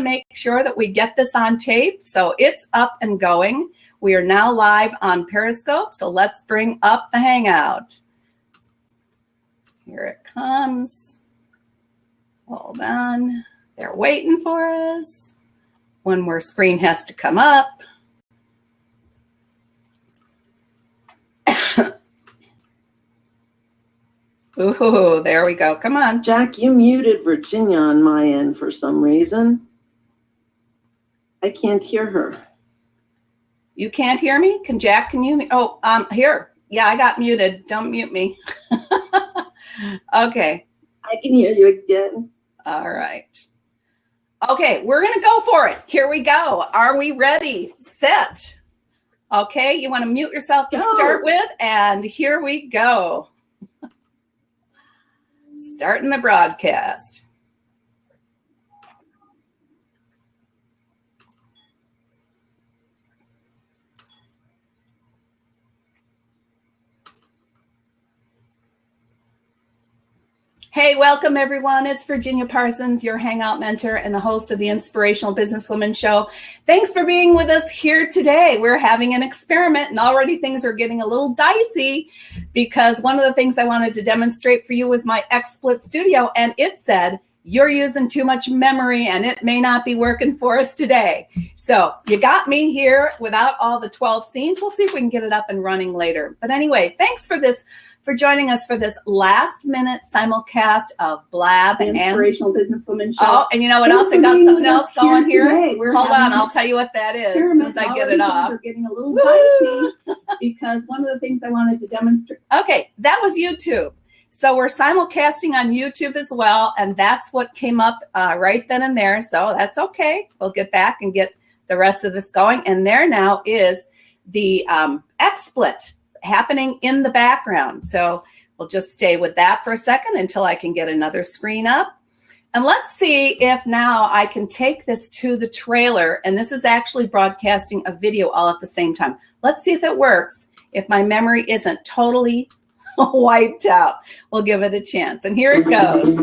to make sure that we get this on tape. So it's up and going. We are now live on Periscope. So let's bring up the Hangout. Here it comes. Hold on. They're waiting for us. One more screen has to come up. Ooh, there we go. Come on. Jack, you muted Virginia on my end for some reason. I can't hear her. You can't hear me? Can you? Oh, here. Yeah, I got muted. Don't mute me. Okay. I can hear you again. All right. Okay, we're going to go for it. Here we go. Are we ready? Set. Okay, you want to mute yourself to start with, and here we go. Starting the broadcast. Hey, welcome everyone. It's Virginia Parsons, your Hangout mentor and the host of the Inspirational Business Women show. Thanks for being with us here today. We're having an experiment, and already things are getting a little dicey because one of the things I wanted to demonstrate for you was my Xsplit studio, and it said, you're using too much memory and it may not be working for us today. So you got me here without all the 12 scenes. We'll see if we can get it up and running later. But anyway, thanks for joining us for this last minute simulcast of Blab the Inspirational Business Women show. Oh, and you know what else? I got something else going here. Hold on, I'll tell you what that is as I get it off. We're getting a little dicey because one of the things I wanted to demonstrate. Okay, that was YouTube. So we're simulcasting on YouTube as well, and that's what came up right then and there. So that's okay. We'll get back and get the rest of this going. And there now is the Xsplit happening in the background. So we'll just stay with that for a second until I can get another screen up. And let's see if now I can take this to the trailer. And this is actually broadcasting a video all at the same time. Let's see if it works. If my memory isn't totally wiped out, we'll give it a chance. And here it goes.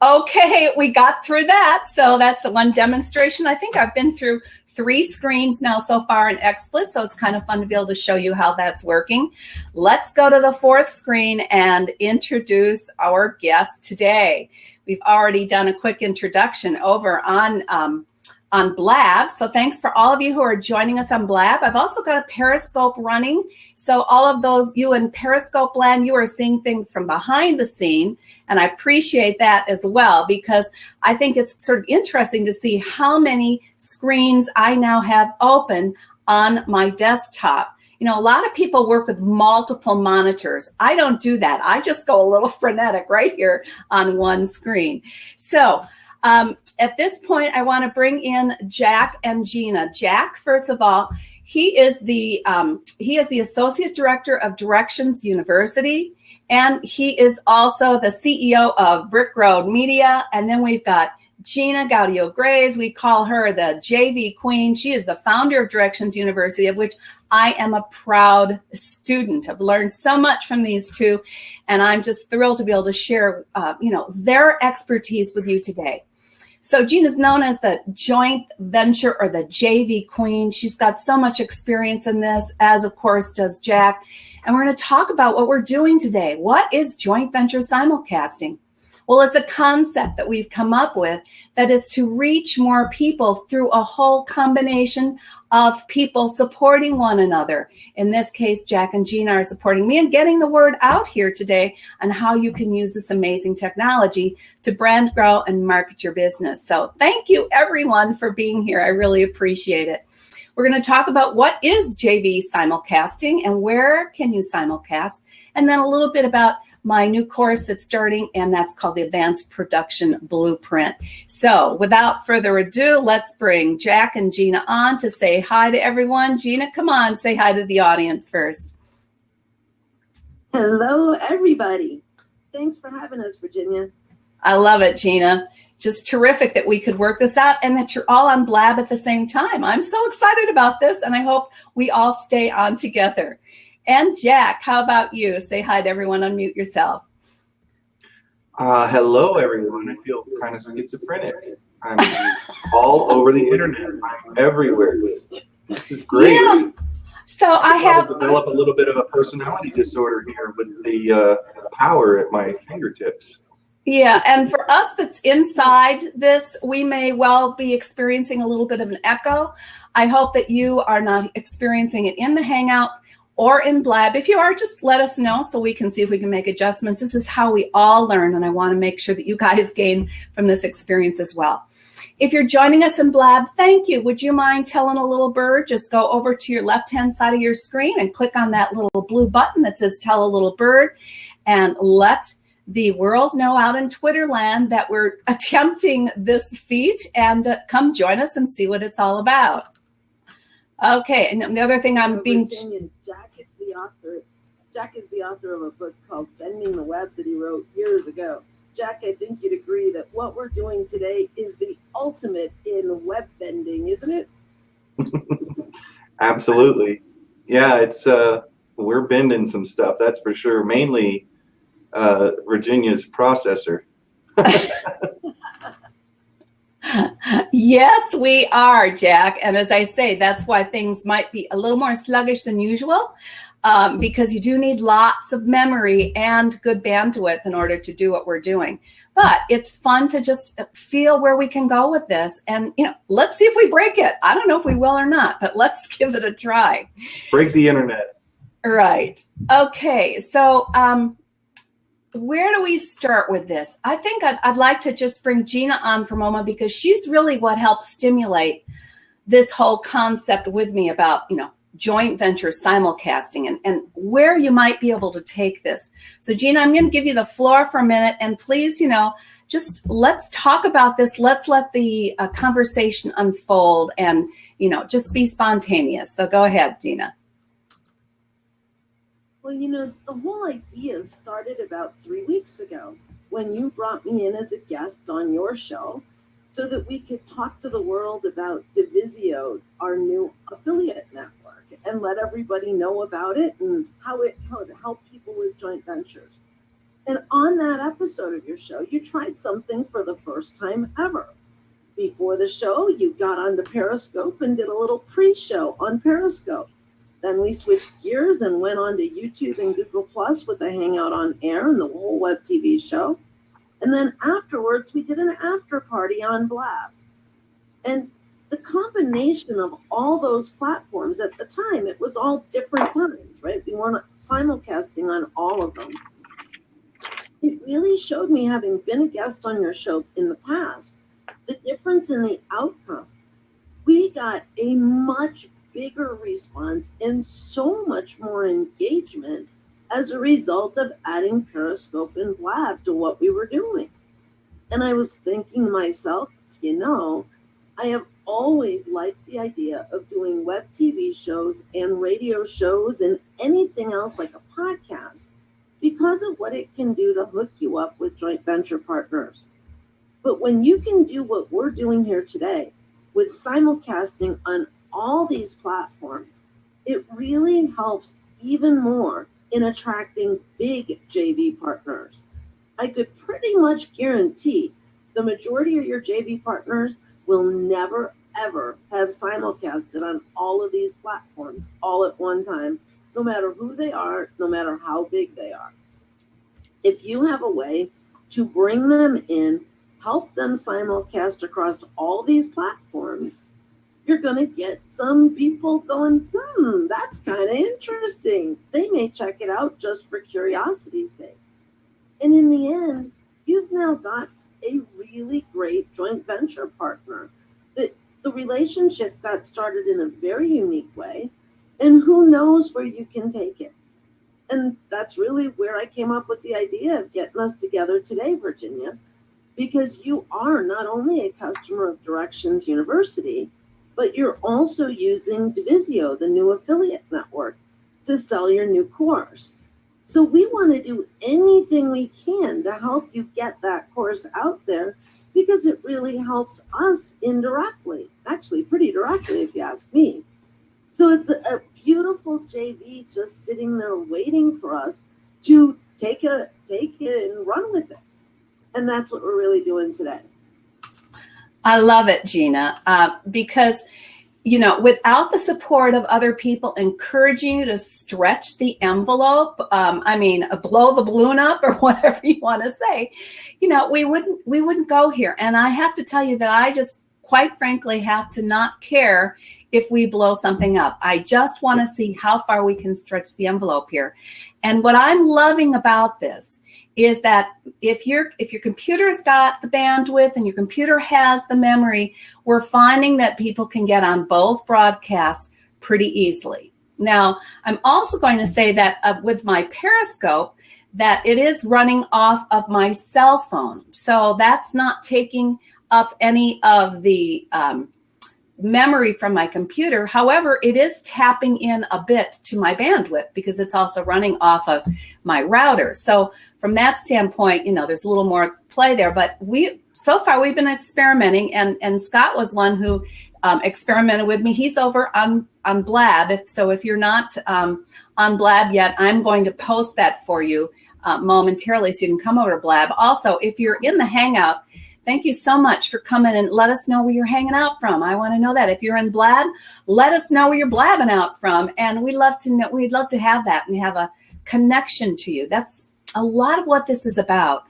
Okay, we got through that. So that's the one demonstration. I think I've been through 3 screens now so far in Xsplit, so it's kind of fun to be able to show you how that's working. Let's go to the 4th screen and introduce our guest today. We've already done a quick introduction over on Blab. So thanks for all of you who are joining us on Blab. I've also got a Periscope running. So all of those you in Periscope land, you are seeing things from behind the scene. And I appreciate that as well, because I think it's sort of interesting to see how many screens I now have open on my desktop. You know, a lot of people work with multiple monitors. I don't do that. I just go a little frenetic right here on one screen. So at this point, I want to bring in Jack and Gina. Jack, first of all, he is the Associate Director of Directions University, and he is also the CEO of Brick Road Media. And then we've got Gina Gaudio-Graves. We call her the JV Queen. She is the founder of Directions University, of which I am a proud student. I've learned so much from these two, and I'm just thrilled to be able to share, their expertise with you today. So Gina's known as the joint venture or the JV queen. She's got so much experience in this, as of course does Jack. And we're going to talk about what we're doing today. What is joint venture simulcasting? Well, it's a concept that we've come up with that is to reach more people through a whole combination of people supporting one another. In this case, Jack and Gina are supporting me and getting the word out here today on how you can use this amazing technology to brand, grow, and market your business. So thank you, everyone, for being here. I really appreciate it. We're going to talk about what is JV simulcasting and where can you simulcast, and then a little bit about my new course that's starting, and that's called the Advanced Production Blueprint. So without further ado, let's bring Jack and Gina on to say hi to everyone. Gina, come on, say hi to the audience first. Hello, everybody. Thanks for having us, Virginia. I love it, Gina. Just terrific that we could work this out and that you're all on Blab at the same time. I'm so excited about this, and I hope we all stay on together. And Jack, how about you? Say hi to everyone, unmute yourself. Hello, everyone. I feel kind of schizophrenic. I'm all over the internet. I'm everywhere. This is great. Yeah. So I have developed a little bit of a personality disorder here with the power at my fingertips. Yeah, and for us that's inside this, we may well be experiencing a little bit of an echo. I hope that you are not experiencing it in the Hangout or in Blab. If you are, just let us know so we can see if we can make adjustments. This is how we all learn, and I want to make sure that you guys gain from this experience as well. If you're joining us in Blab, thank you. Would you mind telling a little bird? Just go over to your left-hand side of your screen and click on that little blue button that says Tell a Little Bird, and let the world know out in Twitter land that we're attempting this feat, and come join us and see what it's all about. Okay, and the other thing I'm being... Jack is the author of a book called Bending the Web that he wrote years ago. Jack, I think you'd agree that what we're doing today is the ultimate in web bending, isn't it? Absolutely. Yeah, it's we're bending some stuff, that's for sure. Mainly Virginia's processor. Yes, we are, Jack. And as I say, that's why things might be a little more sluggish than usual, because you do need lots of memory and good bandwidth in order to do what we're doing. But it's fun to just feel where we can go with this. And, you know, let's see if we break it. I don't know if we will or not, but let's give it a try. Break the internet. Right. Okay. So, where do we start with this? I think I'd like to just bring Gina on for a moment, because she's really what helps stimulate this whole concept with me about, you know, joint venture simulcasting and where you might be able to take this. So Gina, I'm going to give you the floor for a minute, and please, you know, just let's talk about this. Let's let the conversation unfold and, you know, just be spontaneous. So go ahead, Gina. Well, you know, the whole idea started about 3 weeks ago when you brought me in as a guest on your show so that we could talk to the world about Divisio, our new affiliate network, and let everybody know about it and how it help people with joint ventures. And on that episode of your show, you tried something for the first time ever. Before the show, you got onto Periscope and did a little pre-show on Periscope. Then we switched gears and went on to YouTube and Google Plus with the Hangout on Air and the whole web TV show. And then afterwards, we did an after party on Blab. And the combination of all those platforms at the time, it was all different times, right? We weren't simulcasting on all of them. It really showed me, having been a guest on your show in the past, the difference in the outcome. We got a much bigger response and so much more engagement as a result of adding Periscope and Blab to what we were doing. And I was thinking to myself, you know, I have always liked the idea of doing web TV shows and radio shows and anything else like a podcast because of what it can do to hook you up with joint venture partners. But when you can do what we're doing here today with simulcasting on all these platforms, it really helps even more in attracting big JV partners. I could pretty much guarantee The majority of your JV partners will never, ever have simulcasted on all of these platforms all at one time, no matter who they are, no matter how big they are. If you have a way to bring them in, help them simulcast across all these platforms, you're going to get some people going, that's kind of interesting. They may check it out just for curiosity's sake. And in the end, you've now got a really great joint venture partner. The relationship got started in a very unique way, and who knows where you can take it. And that's really where I came up with the idea of getting us together today, Virginia, because you are not only a customer of Directions University, but you're also using Divisio, the new affiliate network, to sell your new course. So we want to do anything we can to help you get that course out there, because it really helps us indirectly, actually pretty directly if you ask me. So it's a beautiful JV just sitting there waiting for us to take it and run with it. And that's what we're really doing today. I love it, Gina, because, you know, without the support of other people encouraging you to stretch the envelope, blow the balloon up or whatever you want to say, you know, we wouldn't go here. And I have to tell you that I just quite frankly have to not care if we blow something up. I just want to see how far we can stretch the envelope here. And what I'm loving about this is that if your computer's got the bandwidth and your computer has the memory, we're finding that people can get on both broadcasts pretty easily. Now, I'm also going to say that with my Periscope, that it is running off of my cell phone. So that's not taking up any of the memory from my computer. However, it is tapping in a bit to my bandwidth because it's also running off of my router. So from that standpoint, you know, there's a little more play there. But so far we've been experimenting, and Scott was one who experimented with me. He's over on Blab. If you're not on Blab yet, I'm going to post that for you momentarily so you can come over to Blab. Also, if you're in the Hangout, thank you so much for coming and let us know where you're hanging out from. I want to know that. If you're in Blab, let us know where you're blabbing out from. And we'd love to know, we'd love to have that and have a connection to you. That's a lot of what this is about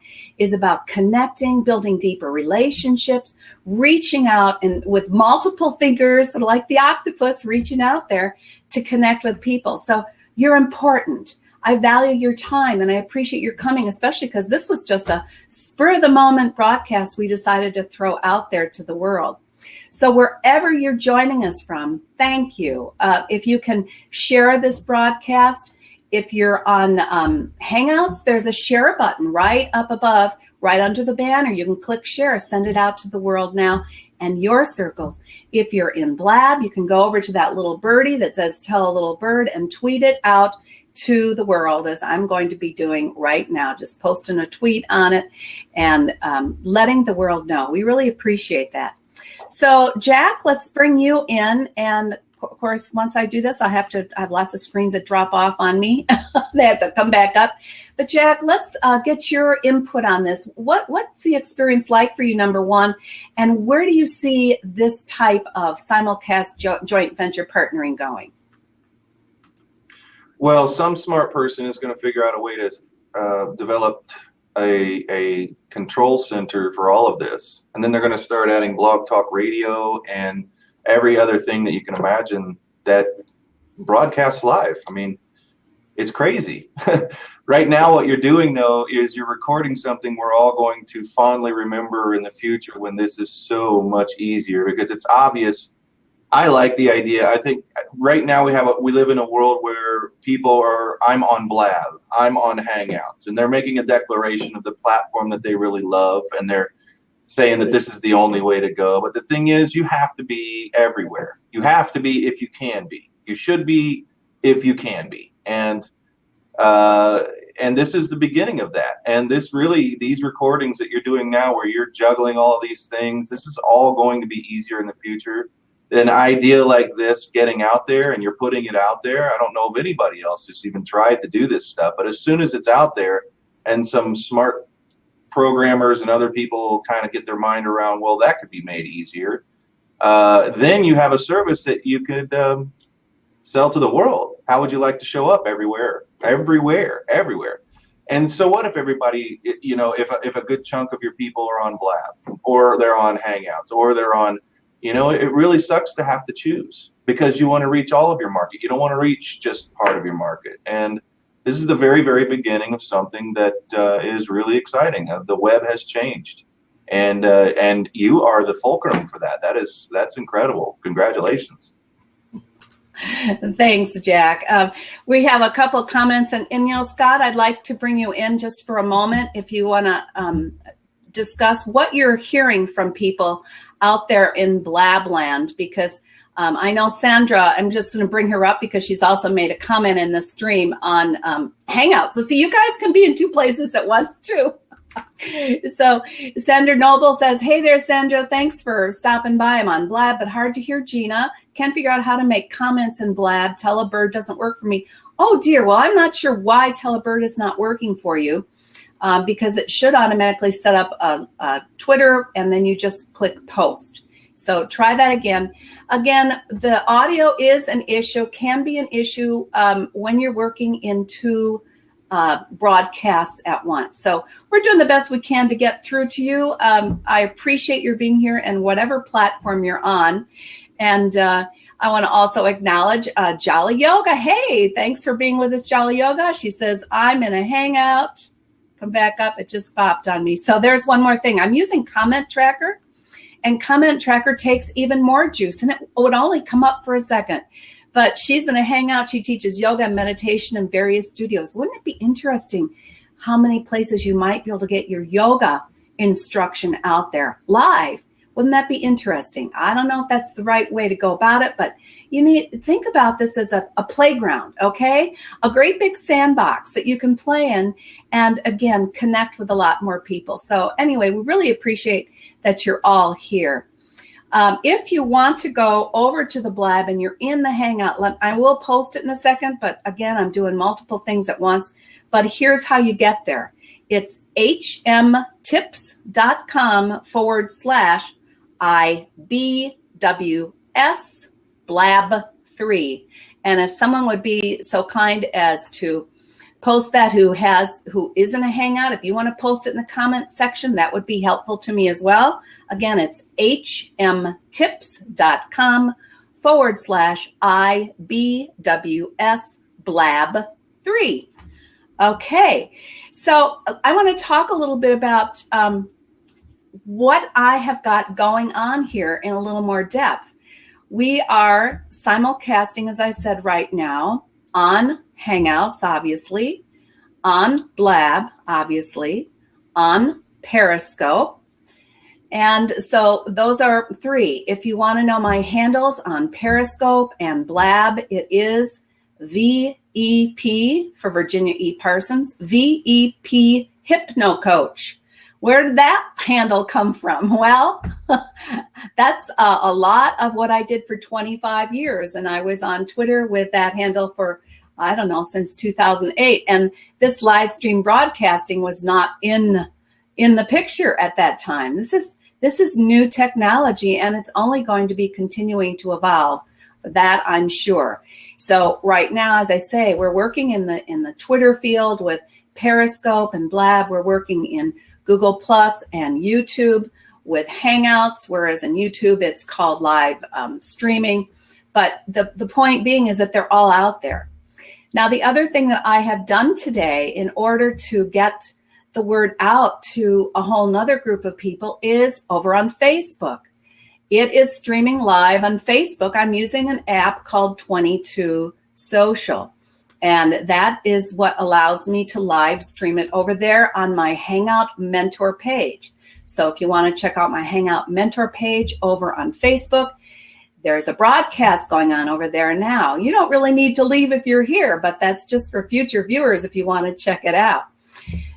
connecting, building deeper relationships, reaching out and with multiple fingers, like the octopus reaching out there to connect with people. So you're important. I value your time and I appreciate your coming, especially because this was just a spur of the moment broadcast we decided to throw out there to the world. So wherever you're joining us from, thank you. If you can share this broadcast, if you're on Hangouts, there's a share button right up above, right under the banner. You can click share, send it out to the world now and your circles. If you're in Blab, you can go over to that little birdie that says tell a little bird and tweet it out to the world, as I'm going to be doing right now, just posting a tweet on it and letting the world know. We really appreciate that. So Jack, let's bring you in. And of course, once I do this, I have lots of screens that drop off on me. They have to come back up. But Jack, let's get your input on this. What's the experience like for you, number one? And where do you see this type of simulcast joint venture partnering going? Well, some smart person is going to figure out a way to develop a control center for all of this. And then they're going to start adding blog talk radio and every other thing that you can imagine that broadcasts live. I mean, it's crazy. Right now, what you're doing, though, is you're recording something we're all going to fondly remember in the future when this is so much easier, because it's obvious. I like the idea. I think right now we live in a world where I'm on Blab, I'm on Hangouts, and they're making a declaration of the platform that they really love, and they're saying that this is the only way to go. But the thing is, you have to be everywhere. You have to be if you can be. You should be if you can be. And this is the beginning of that. And these recordings that you're doing now, where you're juggling all of these things, this is all going to be easier in the future. An idea like this getting out there and you're putting it out there, I don't know of anybody else who's even tried to do this stuff, but as soon as it's out there and some smart programmers and other people kind of get their mind around, well, that could be made easier. Then you have a service that you could sell to the world. How would you like to show up everywhere? And so what if everybody, you know, if a good chunk of your people are on Blab, or they're on Hangouts, or they're on, you know, it really sucks to have to choose, because you want to reach all of your market. You don't want to reach just part of your market. And this is the very, very beginning of something that is really exciting. The web has changed, and you are the fulcrum for that. That's incredible. Congratulations. Thanks, Jack. We have a couple of comments, and you know, Scott, I'd like to bring you in just for a moment if you want to discuss what you're hearing from people out there in Blab land, because I know Sandra, I'm just going to bring her up because she's also made a comment in the stream on Hangouts. So see, you guys can be in two places at once too. So Sandra Noble says, hey there, Sandra, thanks for stopping by. I'm on Blab, but hard to hear Gina. Can't figure out how to make comments in Blab. Telebird doesn't work for me. Oh dear, well, I'm not sure why Telebird is not working for you, because it should automatically set up a Twitter, and then you just click post. So try that again. Again, the audio is an issue, can be an issue when you're working in two broadcasts at once. So we're doing the best we can to get through to you. I appreciate your being here and whatever platform you're on. And I want to also acknowledge Jolly Yoga. Hey, thanks for being with us, Jolly Yoga. She says, I'm in a Hangout. Come back up. It just popped on me. So there's one more thing. I'm using Comment Tracker, and Comment Tracker takes even more juice, and it would only come up for a second. But she's in a Hangout. She teaches yoga and meditation in various studios. Wouldn't it be interesting how many places you might be able to get your yoga instruction out there live? Wouldn't that be interesting? I don't know if that's the right way to go about it, but you need to think about this as a playground, okay? A great big sandbox that you can play in and, again, connect with a lot more people. So anyway, we really appreciate that you're all here. If you want to go over to the Blab and you're in the Hangout, I will post it in a second, but again, I'm doing multiple things at once. But here's how you get there. It's hmtips.com/IBWS Blab 3. And if someone would be so kind as to post that who is in a Hangout, if you want to post it in the comment section, that would be helpful to me as well. Again, it's hmtips.com/IBWS Blab 3. Okay, so I want to talk a little bit about what I have got going on here in a little more depth. We are simulcasting, as I said, right now on Hangouts, obviously, on Blab, obviously, on Periscope. And so those are three. If you want to know my handles on Periscope and Blab, it is VEP for Virginia E. Parsons, VEP Hypno Coach. Where did that handle come from? Well, that's a lot of what I did for 25 years. And I was on Twitter with that handle for, I don't know, since 2008. And this live stream broadcasting was not in the picture at that time. This is new technology, and it's only going to be continuing to evolve. That I'm sure. So right now, as I say, we're working in the Twitter field with Periscope and Blab. We're working in Google Plus and YouTube with Hangouts, whereas in YouTube it's called live streaming. But the point being is that they're all out there. Now, the other thing that I have done today in order to get the word out to a whole nother group of people is over on Facebook. It is streaming live on Facebook. I'm using an app called 22 Social. And that is what allows me to live stream it over there on my Hangout Mentor page. So if you want to check out my Hangout Mentor page over on Facebook, there's a broadcast going on over there now. You don't really need to leave if you're here, but that's just for future viewers if you want to check it out.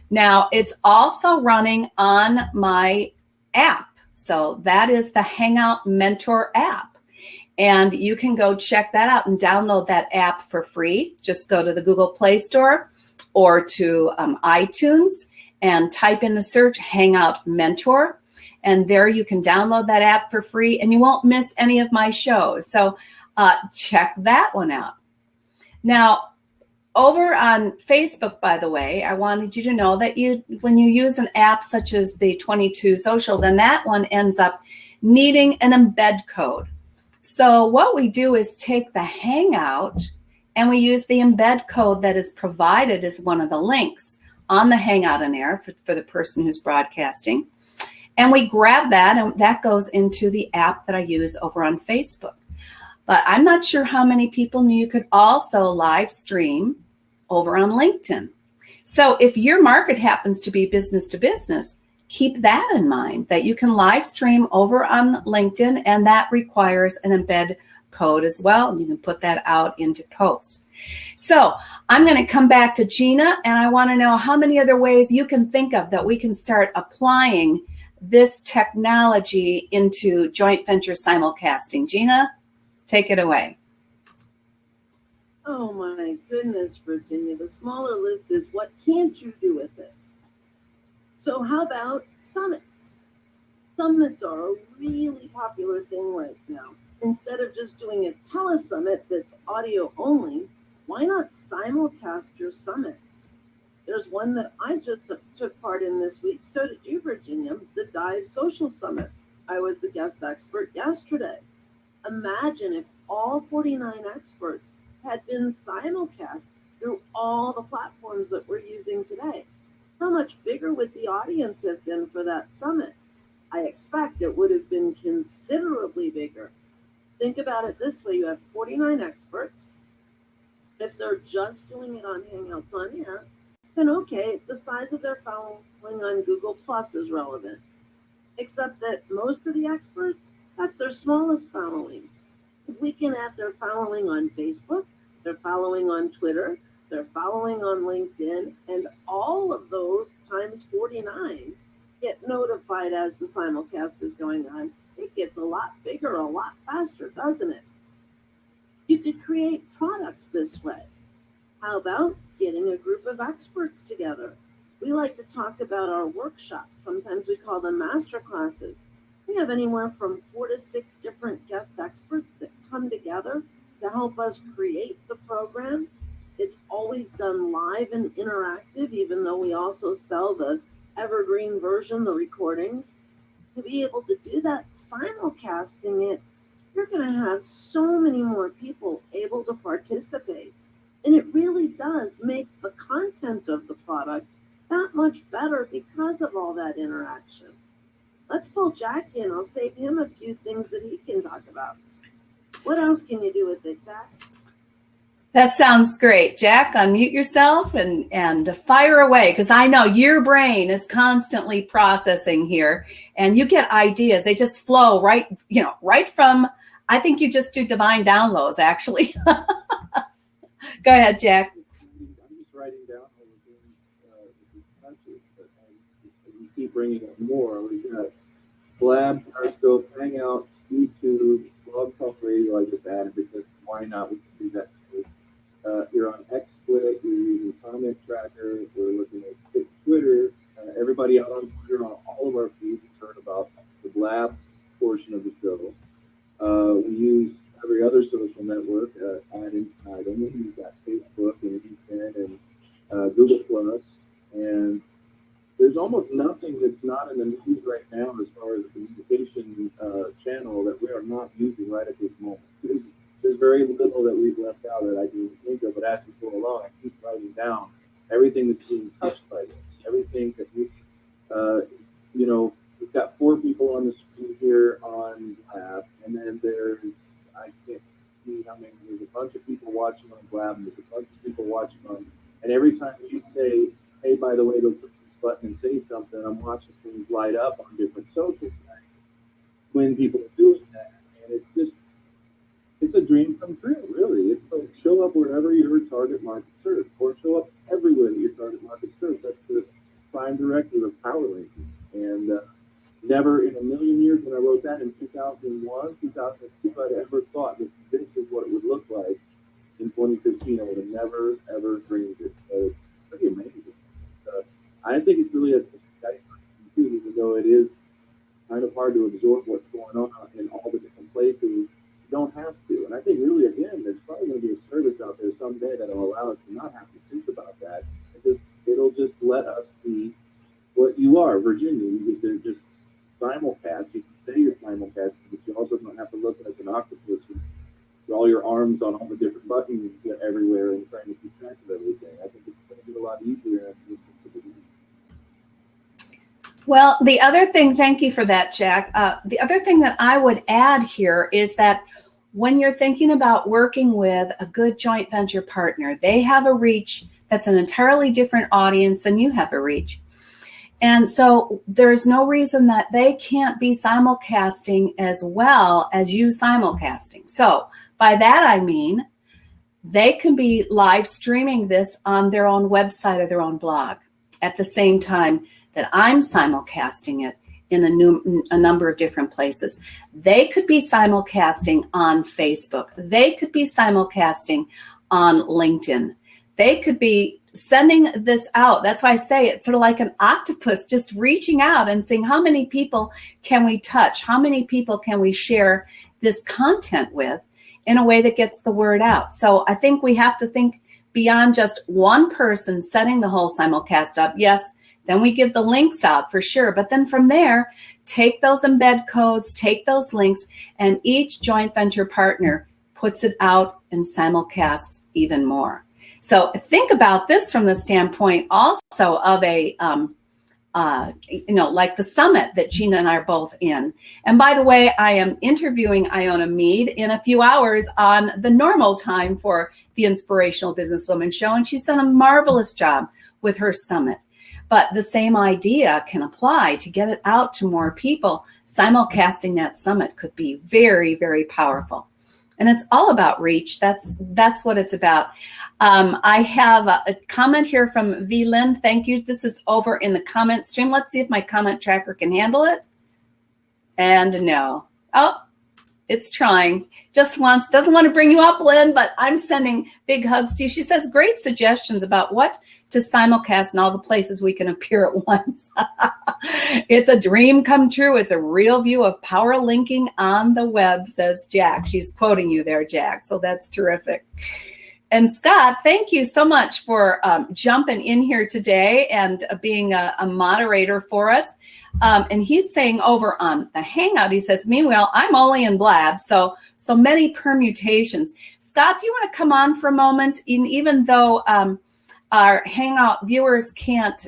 Now, it's also running on my app. So that is the Hangout Mentor app. And you can go check that out and download that app for free. Just go to the Google Play Store or to iTunes and type in the search Hangout Mentor. And there you can download that app for free and you won't miss any of my shows. So check that one out. Now, over on Facebook, by the way, I wanted you to know that when you use an app such as the 22 Social, then that one ends up needing an embed code. So what we do is take the Hangout and we use the embed code that is provided as one of the links on the Hangout in Air for the person who's broadcasting. And we grab that and that goes into the app that I use over on Facebook. But I'm not sure how many people knew you could also live stream over on LinkedIn. So if your market happens to be business to business, keep that in mind, that you can live stream over on LinkedIn, and that requires an embed code as well. And you can put that out into posts. So I'm going to come back to Gina, and I want to know how many other ways you can think of that we can start applying this technology into joint venture simulcasting. Gina, take it away. Oh my goodness, Virginia. The smaller list is what can't you do with it? So how about summits? Summits are a really popular thing right now. Instead of just doing a telesummit that's audio only, why not simulcast your summit? There's one that I just took part in this week. So did you, Virginia, the Dive Social Summit. I was the guest expert yesterday. Imagine if all 49 experts had been simulcast through all the platforms that we're using today. How much bigger would the audience have been for that summit? I expect it would have been considerably bigger. Think about it this way. You have 49 experts. If they're just doing it on Hangouts on Air, then okay, the size of their following on Google Plus is relevant. Except that most of the experts, that's their smallest following. If we can add their following on Facebook, their following on Twitter, their following on LinkedIn, and all of those times 49 get notified as the simulcast is going on, it gets a lot bigger, a lot faster, doesn't it? You could create products this way. How about getting a group of experts together? We like to talk about our workshops. Sometimes we call them master classes. We have anywhere from 4 to 6 different guest experts that come together to help us create the program. It's always done live and interactive, even though we also sell the evergreen version, the recordings. To be able to do that, simulcasting it, you're going to have so many more people able to participate. And it really does make the content of the product that much better because of all that interaction. Let's pull Jack in. I'll save him a few things that he can talk about. What else can you do with it, Jack? That sounds great. Jack, unmute yourself and fire away, because I know your brain is constantly processing here and you get ideas. They just flow right from, I think you just do divine downloads, actually. Go ahead, Jack. I'm just writing down all the things touches, but we keep bringing up more. We've got Blab, Periscope, Hangout, YouTube, Blog Talk Radio. I just added because why not? We can do that too. You're on Xsplit. You're using Comment Tracker. We're looking at Twitter. Everybody out on Twitter on all of our feeds has heard about the Blab portion of the show. We use every other social network, ad infinitum. We've got Facebook and LinkedIn and Google Plus, and there's almost nothing that's not in the news right now as far as a communication channel that we are not using right at this moment. There's very little that we've left out that I can even think of, but as we go along, I keep writing down everything that's being touched by this, everything that we, we've got 4 people on the screen here on Blab, and then there's, I can't see how many, there's a bunch of people watching on Blab, and there's a bunch of people watching on, and every time you say, hey, by the way, go click this button and say something, I'm watching things light up on different social sites when people are doing that, and it's a dream come true, really. It's like show up wherever your target market serves, or show up everywhere that your target market serves. That's the prime directive of power linking. And never in a million years when I wrote that in 2001, 2002, I'd ever thought that this is what it would look like in 2015. I would have never, ever dreamed it. So it's pretty amazing. I think it's really a exciting too, even though it is kind of hard to absorb what's going on in all the different places. You don't have to. And I think really, again, there's probably going to be a service out there someday that will allow us to not have to think about that. It'll just let us be what you are, Virginia. They're just simulcast. You can say you're simulcasting, but you also don't have to look like an octopus with all your arms on all the different buttons everywhere and trying to keep track of everything. I think it's going to be a lot easier. Well, the other thing, thank you for that, Jack. The other thing that I would add here is that when you're thinking about working with a good joint venture partner, they have a reach that's an entirely different audience than you have a reach. And so there's no reason that they can't be simulcasting as well as you simulcasting. So by that, I mean, they can be live streaming this on their own website or their own blog at the same time that I'm simulcasting it in a number of different places. They could be simulcasting on Facebook. They could be simulcasting on LinkedIn. They could be sending this out. That's why I say it's sort of like an octopus, just reaching out and saying, how many people can we touch? How many people can we share this content with in a way that gets the word out? So I think we have to think beyond just one person setting the whole simulcast up. Yes, then we give the links out for sure. But then from there, take those embed codes, take those links, and each joint venture partner puts it out and simulcasts even more. So think about this from the standpoint also of a, like the summit that Gina and I are both in. And by the way, I am interviewing Iona Mead in a few hours on the normal time for the Inspirational Business Women show. And she's done a marvelous job with her summit. But the same idea can apply to get it out to more people. Simulcasting that summit could be very, very powerful. And it's all about reach. That's what it's about. I have a comment here from V. Lynn. Thank you. This is over in the comment stream. Let's see if my comment tracker can handle it. And no. Oh, it's trying. Just once. Doesn't want to bring you up, Lynn, but I'm sending big hugs to you. She says great suggestions about what to simulcast in all the places we can appear at once. It's a dream come true. It's a real view of power linking on the web, says Jack. She's quoting you there, Jack. So that's terrific. And Scott, thank you so much for jumping in here today and being a moderator for us. And he's saying over on the Hangout, he says, meanwhile, I'm only in Blab, so many permutations. Scott, do you want to come on for a moment? Even though our Hangout viewers can't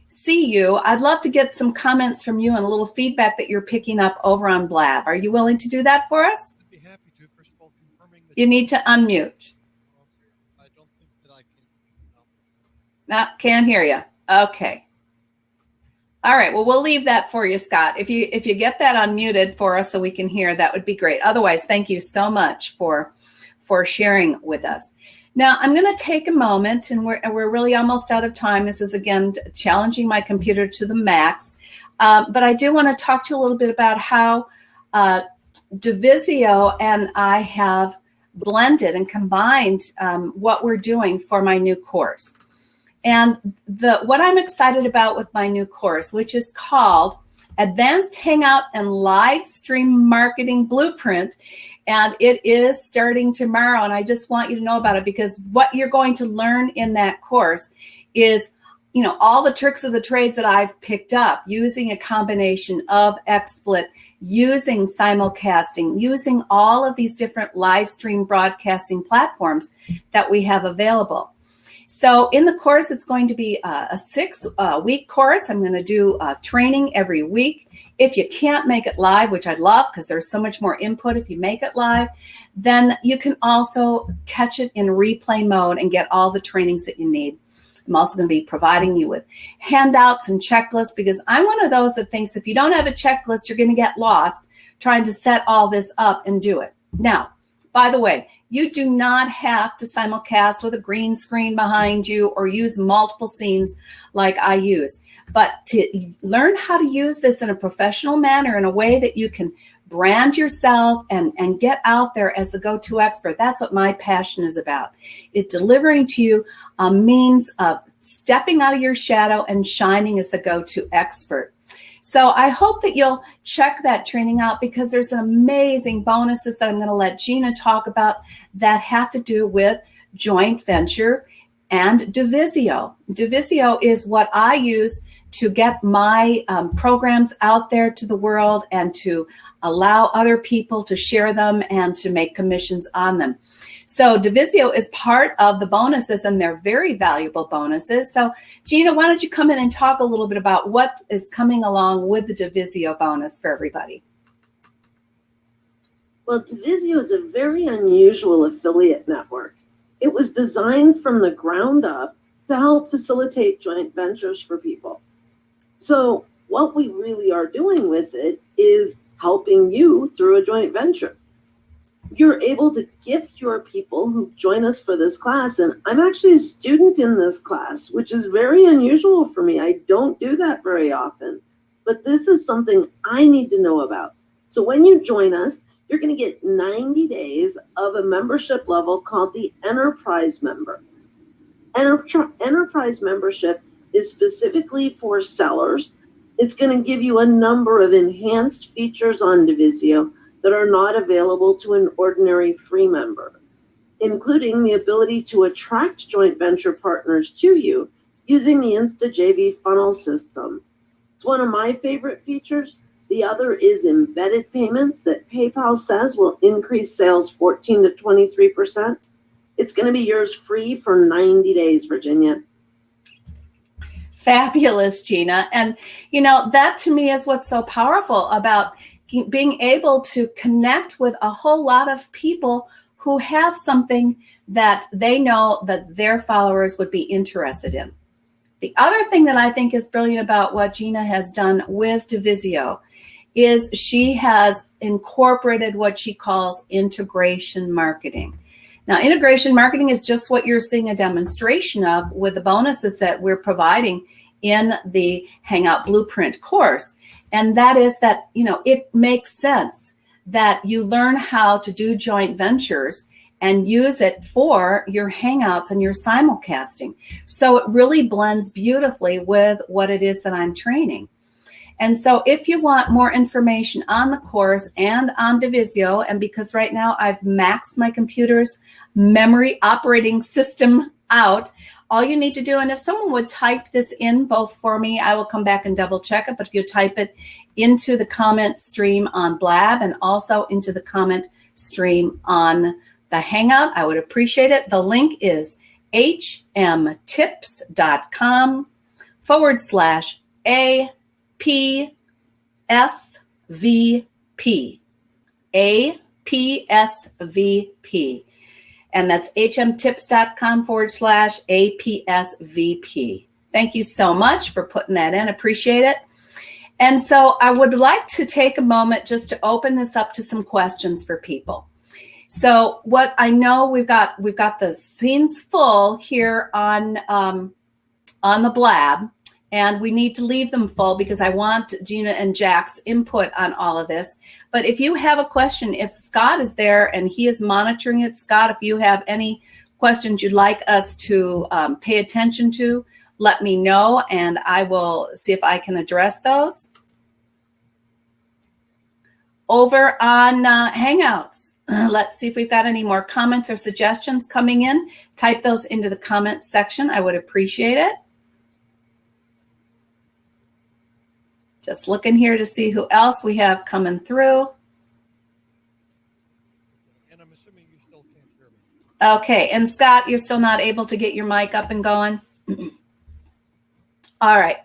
see you, I'd love to get some comments from you and a little feedback that you're picking up over on Blab. Are you willing to do that for us? I'd be happy to. First of all, confirming that you need to unmute. I don't think that I can. No, can't hear you. Okay. All right. Well, we'll leave that for you, Scott. If you get that unmuted for us so we can hear, that would be great. Otherwise, thank you so much for sharing with us. Now, I'm going to take a moment, and we're really almost out of time. This is, again, challenging my computer to the max. But I do want to talk to you a little bit about how Divisio and I have blended and combined what we're doing for my new course. And what I'm excited about with my new course, which is called Advanced Hangout and Livestream Marketing BluePrint, and it is starting tomorrow. And I just want you to know about it, because what you're going to learn in that course is, all the tricks of the trades that I've picked up using a combination of Xsplit, using simulcasting, using all of these different live stream broadcasting platforms that we have available. So in the course, it's going to be a 6-week course. I'm going to do training every week. If you can't make it live, which I'd love because there's so much more input if you make it live, then you can also catch it in replay mode and get all the trainings that you need. I'm also going to be providing you with handouts and checklists, because I'm one of those that thinks if you don't have a checklist, you're going to get lost trying to set all this up and do it. Now, by the way, you do not have to simulcast with a green screen behind you or use multiple scenes like I use. But to learn how to use this in a professional manner, in a way that you can brand yourself and get out there as the go-to expert. That's what my passion is about, is delivering to you a means of stepping out of your shadow and shining as the go-to expert. So I hope that you'll check that training out, because there's some amazing bonuses that I'm going to let Gina talk about that have to do with joint venture and Divisio. Divisio is what I use to get my programs out there to the world and to allow other people to share them and to make commissions on them. So Divisio is part of the bonuses, and they're very valuable bonuses. So Gina, why don't you come in and talk a little bit about what is coming along with the Divisio bonus for everybody? Well, Divisio is a very unusual affiliate network. It was designed from the ground up to help facilitate joint ventures for people. So what we really are doing with it is helping you through a joint venture. You're able to gift your people who join us for this class, and I'm actually a student in this class, which is very unusual for me. I don't do that very often, but this is something I need to know about. So when you join us, you're going to get 90 days of a membership level called the Enterprise Member. Enterprise membership is specifically for sellers. It's going to give you a number of enhanced features on Divisio that are not available to an ordinary free member, including the ability to attract joint venture partners to you using the InstaJV funnel system. It's one of my favorite features. The other is embedded payments that PayPal says will increase sales 14 to 23%. It's going to be yours free for 90 days, Virginia. Fabulous, Gina. And, you know, that to me is what's so powerful about being able to connect with a whole lot of people who have something that they know that their followers would be interested in. The other thing that I think is brilliant about what Gina has done with Divisio is she has incorporated what she calls integration marketing. Now, integration marketing is just what you're seeing a demonstration of with the bonuses that we're providing in the Hangout Blueprint course. And that is that, you know, it makes sense that you learn how to do joint ventures and use it for your Hangouts and your simulcasting. So it really blends beautifully with what it is that I'm training. And so if you want more information on the course and on Divisio, and because right now I've maxed my computer's memory operating system out, all you need to do, and if someone would type this in both for me, I will come back and double check it, but if you type it into the comment stream on Blab and also into the comment stream on the Hangout, I would appreciate it. The link is hmtips.com/APSVP. APSVP. And that's hmtips.com/APSVP. Thank you so much for putting that in. Appreciate it. And so I would like to take a moment just to open this up to some questions for people. So what I know, we've got the scenes full here on the Blab, and we need to leave them full because I want Gina and Jack's input on all of this. But if you have a question, if Scott is there and he is monitoring it, Scott, if you have any questions you'd like us to pay attention to, let me know and I will see if I can address those. Over on Hangouts, let's see if we've got any more comments or suggestions coming in. Type those into the comments section. I would appreciate it. Just looking here to see who else we have coming through. And I'm assuming you still can't hear me. Okay, and Scott, you're still not able to get your mic up and going? All right,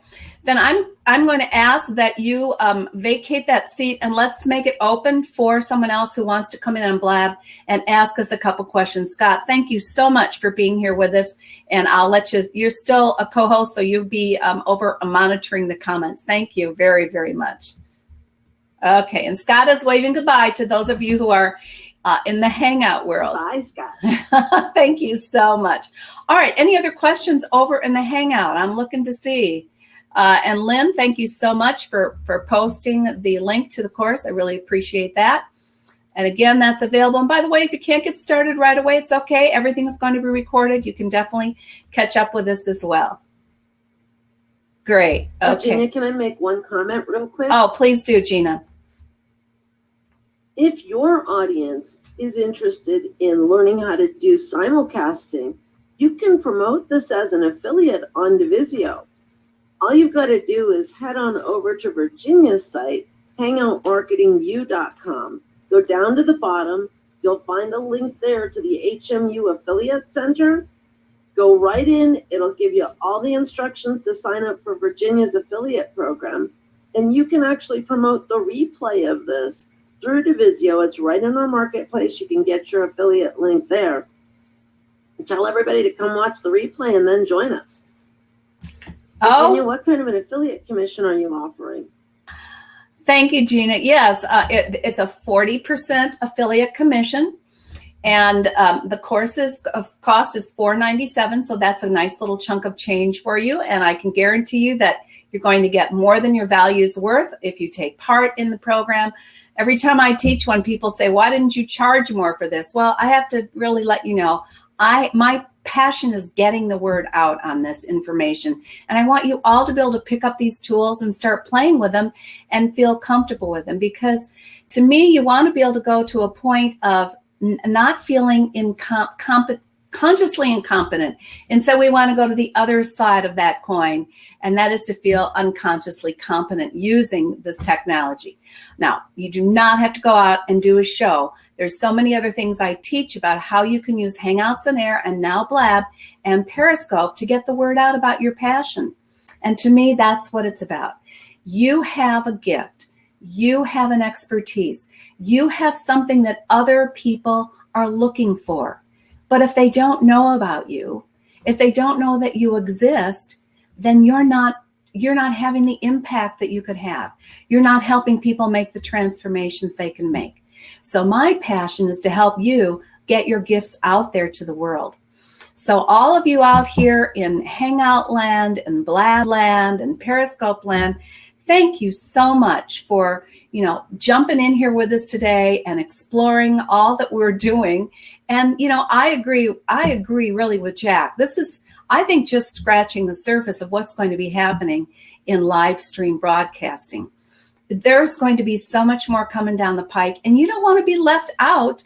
then I'm going to ask that you vacate that seat and let's make it open for someone else who wants to come in on Blab and ask us a couple questions. Scott, thank you so much for being here with us, and I'll let you, you're still a co-host, so you'll be over monitoring the comments. Thank you very, very much. Okay, and Scott is waving goodbye to those of you who are in the Hangout world. Bye, Scott. Thank you so much. All right, any other questions over in the Hangout? I'm looking to see. And Lynn, thank you so much for posting the link to the course. I really appreciate that. And again, that's available. And by the way, if you can't get started right away, it's okay. Everything's going to be recorded. You can definitely catch up with us as well. Great. Okay. Gina, can I make one comment real quick? Oh, please do, Gina. If your audience is interested in learning how to do simulcasting, you can promote this as an affiliate on Divisio. All you've got to do is head on over to Virginia's site, hangoutmarketingu.com. Go down to the bottom. You'll find a link there to the HMU Affiliate Center. Go right in. It'll give you all the instructions to sign up for Virginia's affiliate program. And you can actually promote the replay of this through Divisio. It's right in our marketplace. You can get your affiliate link there. Tell everybody to come watch the replay and then join us. Virginia, what kind of an affiliate commission are you offering? Thank you, Gina. Yes, it's a 40% affiliate commission. And the course's cost is $497, so that's a nice little chunk of change for you. And I can guarantee you that you're going to get more than your value's worth if you take part in the program. Every time I teach one, people say, why didn't you charge more for this? Well, I have to really let you know, my passion is getting the word out on this information. And I want you all to be able to pick up these tools and start playing with them and feel comfortable with them. Because to me, you want to be able to go to a point of not feeling consciously incompetent. And so we want to go to the other side of that coin, and that is to feel unconsciously competent using this technology. Now, you do not have to go out and do a show. There's so many other things I teach about how you can use Hangouts on Air and now Blab and Periscope to get the word out about your passion. And to me, that's what it's about. You have a gift. You have an expertise. You have something that other people are looking for. But if they don't know about you, if they don't know that you exist, then you're not having the impact that you could have. You're not helping people make the transformations they can make. So my passion is to help you get your gifts out there to the world. So all of you out here in Hangout land and Blab land and Periscope land, thank you so much for jumping in here with us today and exploring all that we're doing. And, I agree really with Jack. This is, I think, just scratching the surface of what's going to be happening in live stream broadcasting. There's going to be so much more coming down the pike, and you don't want to be left out,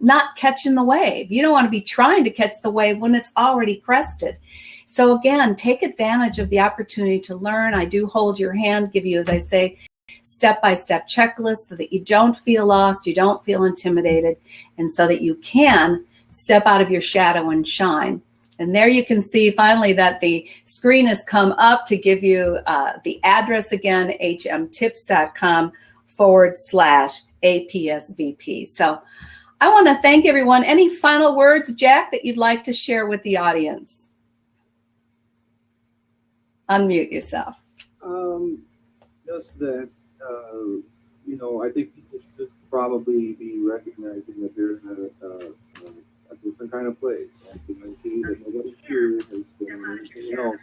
not catching the wave. You don't want to be trying to catch the wave when it's already crested. So again, take advantage of the opportunity to learn. I do hold your hand, give you, as I say, step-by-step checklist so that you don't feel lost, you don't feel intimidated, and so that you can step out of your shadow and shine. And there you can see finally that the screen has come up to give you the address again, hmtipster.com/APSVP. So I want to thank everyone. Any final words, Jack, that you'd like to share with the audience? Unmute yourself. Just that, I think people should probably be recognizing that there's a different kind of place. And to see that nobody here has done anything else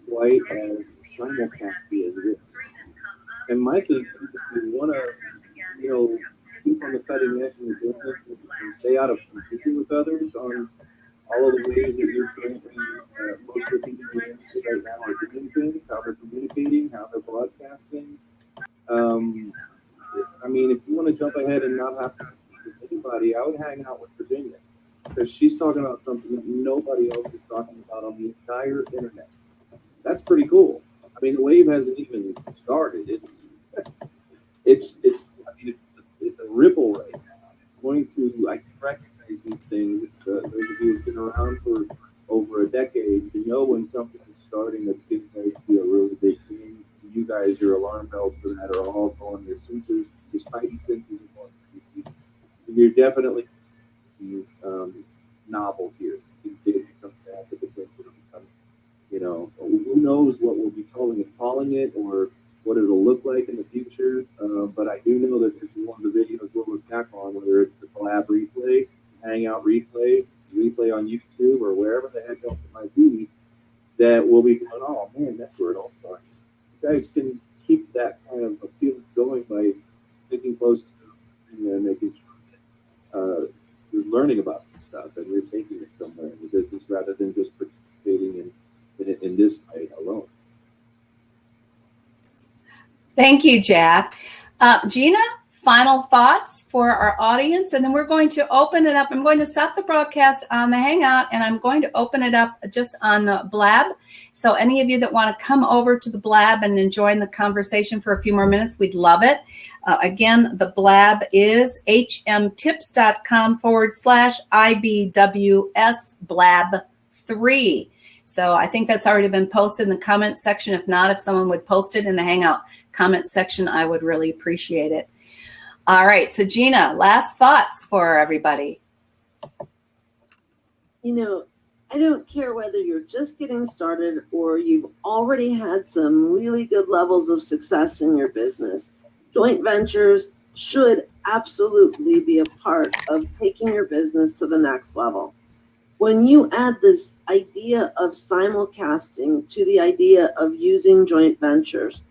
quite as simulcasty as this. And my thing is, if you want to, keep on the cutting edge in your business and stay out of competing with others on all of the ways that you're currently, most of the people in the industry right now are doing things, how they're communicating, how they're broadcasting. If you want to jump ahead and not have to compete with anybody, I would hang out with Virginia, because she's talking about something that nobody else is talking about on the entire internet. That's pretty cool. The wave hasn't even started. It's a ripple right now. I can recognize these things. Those of you who've been around for over a decade, you know when something is starting that's getting ready to be a really big thing. You guys, your alarm bells for that are all going, your sensors, your spidey senses are going. You're definitely novel here. Getting something after the thing will become, who knows what we'll be calling it or what it'll look like in the future. But I do know that this is one of the videos we'll look back on, whether it's the Blab replay, Hangout replay on YouTube, or wherever the heck else it might be. that will be going, oh man, that's where it all started. You guys can keep that kind of a feeling going by sticking close to them and making sure that you're learning about this stuff and you're taking it somewhere in the business rather than just participating in this way alone. Thank you, Jack. Gina, final thoughts for our audience, and then we're going to open it up. I'm going to stop the broadcast on the Hangout, and I'm going to open it up just on the Blab. So any of you that want to come over to the Blab and join the conversation for a few more minutes, we'd love it. Again, the Blab is hmtips.com/IBWS Blab 3. So I think that's already been posted in the comment section. If not, if someone would post it in the Hangout comment section, I would really appreciate it. All right. So Gina, last thoughts for everybody. You know, I don't care whether you're just getting started or you've already had some really good levels of success in your business. Joint ventures should absolutely be a part of taking your business to the next level. When you add this idea of simulcasting to the idea of using joint ventures,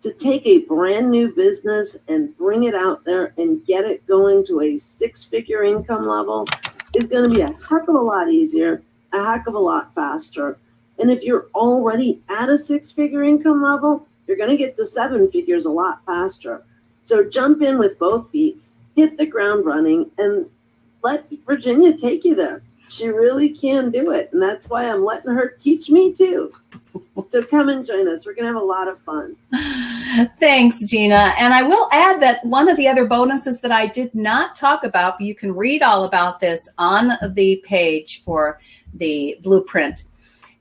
to take a brand new business and bring it out there and get it going to a six-figure income level is going to be a heck of a lot easier, a heck of a lot faster. And if you're already at a six-figure income level, you're going to get to seven figures a lot faster. So jump in with both feet, hit the ground running, and let Virginia take you there. She really can do it, and that's why I'm letting her teach me too. So come and join us. We're going to have a lot of fun. Thanks, Gina. And I will add that one of the other bonuses that I did not talk about, but you can read all about this on the page for the blueprint.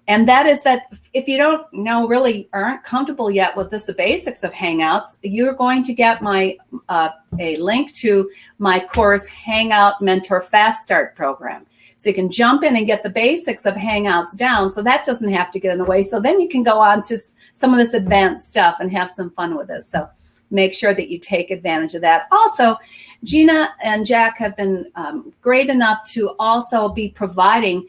And that is that if you don't know, really aren't comfortable yet with the basics of Hangouts, you're going to get my a link to my course, Hangout Mentor Fast Start program. So you can jump in and get the basics of Hangouts down, so that doesn't have to get in the way. So then you can go on to some of this advanced stuff and have some fun with this. So make sure that you take advantage of that. Also, Gina and Jack have been great enough to also be providing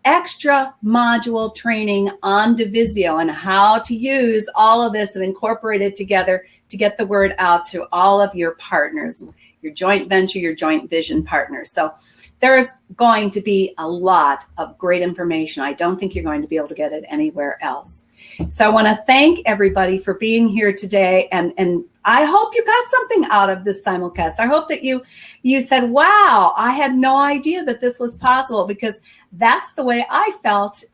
extra module training on Divisio and how to use all of this and incorporate it together to get the word out to all of your partners, your joint venture, your joint vision partners. So there's going to be a lot of great information. I don't think you're going to be able to get it anywhere else. So I want to thank everybody for being here today. And I hope you got something out of this simulcast. I hope that you said, wow, I had no idea that this was possible, because that's the way I felt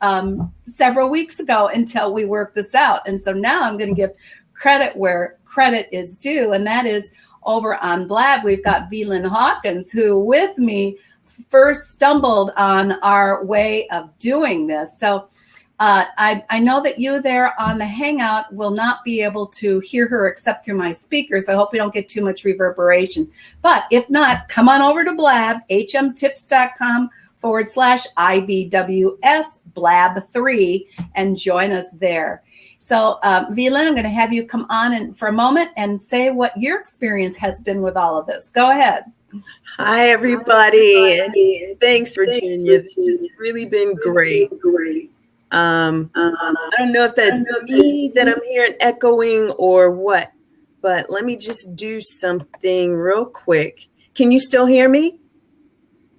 several weeks ago until we worked this out. And so now I'm going to give credit where credit is due. And that is over on Blab. We've got Velyn Hawkins, who with me first stumbled on our way of doing this. So I know that you there on the Hangout will not be able to hear her except through my speakers. I hope we don't get too much reverberation. But if not, come on over to Blab, hmtips.com/IBWS Blab 3, and join us there. So Velyn, I'm going to have you come on for a moment and say what your experience has been with all of this. Go ahead. Hi, everybody. And thanks, Virginia. This has really been great. I don't know if that's me that I'm hearing echoing or what, but let me just do something real quick. Can you still hear me?